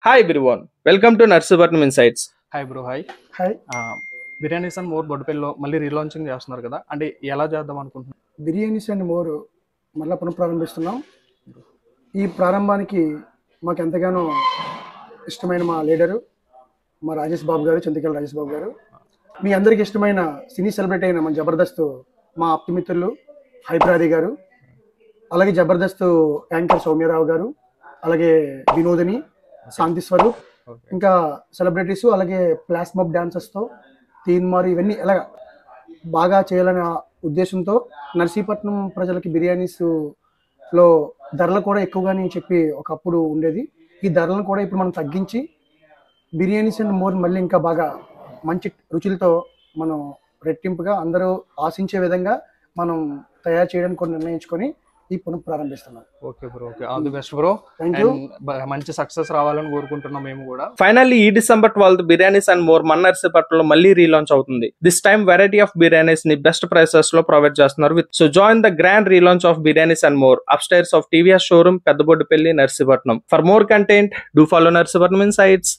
Hi everyone, welcome to Narsipatnam Insights. Hi bro hi hi. Biryanis and more బొడ్డుపల్లిలో మళ్ళీ relaunching చేస్తున్నారు కదా, అంటే ఎలా చేద్దాం అనుకుంటున్నాను. బిర్యానీస్ అండ్ మోర్ మళ్ళీ పునఃప్రారంభిస్తున్నాం. ఈ ప్రారంభానికి మాకు ఎంతగానో ఇష్టమైన మా లీడరు మా రాజేష్ బాబు గారు, చింతకల్ రాజేష్ బాబు గారు, మీ అందరికి ఇష్టమైన సినీ సెలబ్రిటీ అయిన మన జబర్దస్త్ మా ఆప్తిమిత్రులు హైప్రాది గారు, అలాగే జబర్దస్త్ యాంకర్ సౌమ్యరావు గారు, అలాగే వినోదిని, శాంతి స్వరూప్, ఇంకా సెలబ్రిటీస్, అలాగే ఫ్లాష్ మాబ్ డాన్సర్స్తో తీన్మారు ఇవన్నీ ఎలా బాగా చేయాలనే ఉద్దేశంతో నర్సీపట్నం ప్రజలకి బిర్యానీస్లో ధరలు కూడా ఎక్కువగానే చెప్పి ఒకప్పుడు ఉండేది. ఈ ధరలను కూడా ఇప్పుడు మనం తగ్గించి బిర్యానీస్ అండ్ మోర్ మళ్ళీ ఇంకా బాగా మంచి రుచులతో మనం రెట్టింపుగా అందరూ ఆశించే విధంగా మనం తయారు చేయడానికి కూడా నిర్ణయించుకొని ఈ పునఃప్రారంభిస్తున్నాం. Okay bro, okay, all the best bro. Thank you. మంచి సక్సెస్ రావాలని కోరుకుంటున్నాం మేము కూడా. Finally, ఈ December 12th biryanis and more మన నర్సీపట్నంలో మళ్ళీ రీలాంచ్ అవుతుంది. This time variety of biryanis ని బెస్ట్ ప్రైసెస్ లో ప్రొవైడ్ చేస్తున్నారు. So join the grand relaunch of biryanis and more upstairs of TVS showroom, Peddaboddupalli, Narsipatnam. For more content, do follow Narsipatnam Insights.